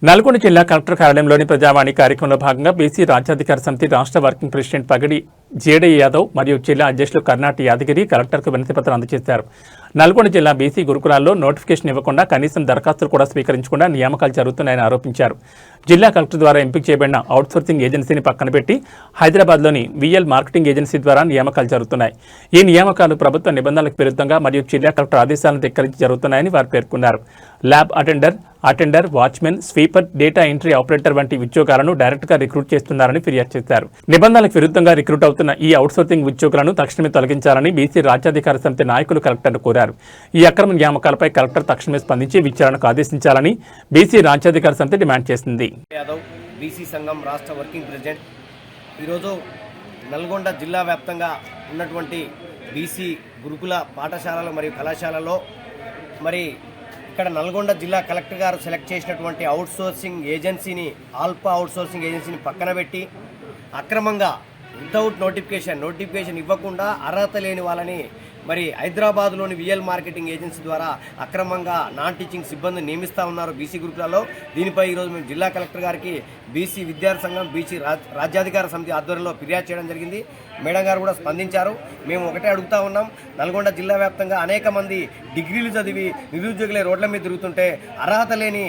నల్గొండ జిల్లా కలెక్టర్ కార్యాలయంలోని ప్రజావాణి కార్యక్రమంలో భాగంగా బీసీ రాజ్యాధికార సమితి రాష్ట్ర వర్కింగ్ ప్రెసిడెంట్ పగడి జేడయ్య యాదవ్ మరియు జిల్లా అధ్యక్షులు కర్ణాటి యాదగిరి కలెక్టర్కు వినతిపత్రం అందజేశారు. నల్గొండ జిల్లా బీసీ గురుకులాల్లో నోటిఫికేషన్ ఇవ్వకుండా కనీసం దరఖాస్తులు కూడా స్వీకరించకుండా నియామకాలు జరుగుతున్నాయని ఆరోపించారు. జిల్లా కలెక్టర్ ద్వారా ఎంపిక చేయబడిన అవుట్సోర్సింగ్ ఏజెన్సీని పక్కన పెట్టి హైదరాబాద్లోని విఎల్ మార్కెటింగ్ ఏజెన్సీ ద్వారా నియామకాలు జరుగుతున్నాయి. ఈ నియామకాలు ప్రభుత్వ నిబంధనలకు విరుద్ధంగా మరియు జిల్లా కలెక్టర్ ఆదేశాలను ధిక్కరించి జరుగుతున్నాయని వారు పేర్కొన్నారు. Lab attender, watchman, sweeper, data entry operator వంటి ఉద్యోగాలను డైరెక్ట్గా రిక్రూట్ చేస్తున్నారని ఫిర్యాదు చేశారు. నిబంధనలకు విరుద్ధంగా రిక్రూట్ అవుతున్న ఈ అవుట్సోర్సింగ్ ఉద్యోగులను తక్షణమే తొలగించాలని బీసీ రాజ్యాధికార సమితి నాయకులు కలెక్టర్ను కోరారు. ఈ అక్రమ నియామకాలపై కలెక్టర్ తక్షణమే స్పందించి విచారణకు ఆదేశించాలని బీసీ రాజ్యాధికార సమితి డిమాండ్ చేసింది. బీసీ సంఘం రాష్ట్ర వర్కింగ్ ప్రెసిడెంట్ ఈరోజు నల్గొండ జిల్లా వ్యాప్తంగా ఉన్నటువంటి బీసీ గురుకుల పాఠశాలలు మరియు కళాశాలలో ఇక్కడ నల్గొండ జిల్లా కలెక్టర్ గారు సెలెక్ట్ చేసినటువంటి అవుట్సోర్సింగ్ ఏజెన్సీని ఆల్ఫా అవుట్సోర్సింగ్ ఏజెన్సీని పక్కన పెట్టి అక్రమంగా వితౌట్ నోటిఫికేషన్ ఇవ్వకుండా అర్హత లేని వాళ్ళని హైదరాబాద్లోని విఎల్ మార్కెటింగ్ ఏజెన్సీ ద్వారా అక్రమంగా నాన్ టీచింగ్ సిబ్బందిని నియమిస్తూ ఉన్నారు బీసీ గ్రూపులలో. దీనిపై ఈరోజు మేము జిల్లా కలెక్టర్ గారికి బీసీ విద్యార్థి సంఘం బీసీ రాజ్యాధికార సమితి ఆధ్వర్యంలో ఫిర్యాదు చేయడం జరిగింది. మేడం గారు కూడా స్పందించారు. మేము ఒకటే అడుగుతా ఉన్నాం, నల్గొండ జిల్లా వ్యాప్తంగా అనేక మంది డిగ్రీలు చదివి నిరుద్యోగులే రోడ్ల మీద తిరుగుతుంటే అర్హత లేని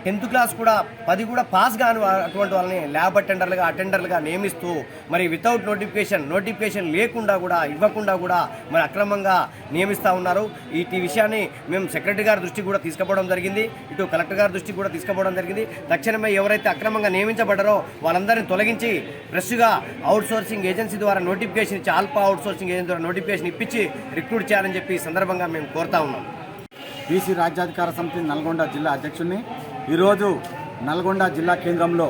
10th క్లాస్ కూడా 10 కూడా పాస్ కాని అటువంటి వాళ్ళని ల్యాబ్ అటెండర్లుగా నియమిస్తూ వితౌట్ నోటిఫికేషన్ లేకుండా కూడా ఇవ్వకుండా కూడా అక్రమంగా నియమిస్తూ ఉన్నారు. ఈ విషయాన్ని మేము సెక్రటరీ గారి దృష్టికి కూడా తీసుకుపోవడం జరిగింది, ఇటు కలెక్టర్ గారి దృష్టికి కూడా తీసుకుపోవడం జరిగింది. తక్షణమే ఎవరైతే అక్రమంగా నియమించబడ్డారో వాళ్ళందరినీ తొలగించి ఫ్రెష్గా అవుట్సోర్సింగ్ ఏజెన్సీ ద్వారా నోటిఫికేషన్ ఇచ్చి ఆల్ఫా అవుట్సోర్సింగ్ ఏజెన్సీ ద్వారా నోటిఫికేషన్ ఇప్పించి రిక్రూట్ చేయాలని చెప్పి సందర్భంగా మేము కోరుతా ఉన్నాం. బీసీ రాజ్యాధికార సమితి నల్గొండ జిల్లా అధ్యక్షుడిని. ఈరోజు నల్గొండ జిల్లా కేంద్రంలో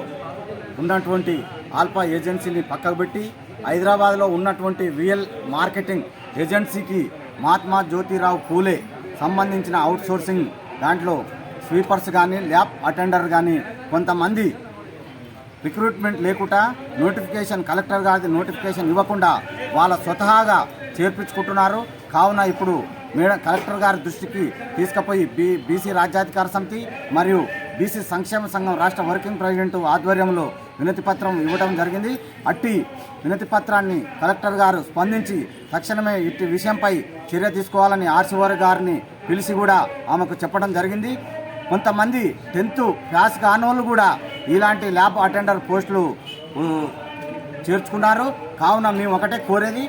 ఉన్నటువంటి ఆల్ఫా ఏజెన్సీని పక్కకు పెట్టి హైదరాబాద్లో ఉన్నటువంటి విఎల్ మార్కెటింగ్ ఏజెన్సీకి మహాత్మా జ్యోతిరావు పూలే సంబంధించిన అవుట్సోర్సింగ్ దాంట్లో స్వీపర్స్ కానీ ల్యాబ్ అటెండర్ కానీ కొంతమంది రిక్రూట్మెంట్ లేకుండా కలెక్టర్ గారి నోటిఫికేషన్ ఇవ్వకుండా వాళ్ళ స్వతహాగా చేర్పించుకుంటున్నారు. కావున ఇప్పుడు కలెక్టర్ గారి దృష్టికి తీసుకుపోయి బీసీ రాజ్యాధికార సమితి మరియు బీసీ సంక్షేమ సంఘం రాష్ట్ర వర్కింగ్ ప్రెసిడెంట్ ఆధ్వర్యంలో వినతిపత్రం ఇవ్వడం జరిగింది. అట్టి వినతిపత్రాన్ని కలెక్టర్ గారు స్పందించి తక్షణమే ఇట్టి విషయంపై చర్య తీసుకోవాలని ఆర్సీఓ గారిని పిలిచి కూడా ఆమెకు చెప్పడం జరిగింది. కొంతమంది 10th పాస్ కానోళ్ళు కూడా ఇలాంటి ల్యాబ్ అటెండర్ పోస్టులు చేర్చుకున్నారు. కావున మేము ఒకటే కోరేది,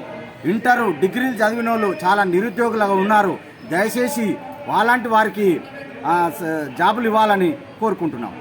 డిగ్రీలు చదివిన వాళ్ళు చాలా నిరుద్యోగులుగా ఉన్నారు. దయచేసి అలాంటి వారికి జాబులు ఇవ్వాలని కోరుకుంటున్నాం.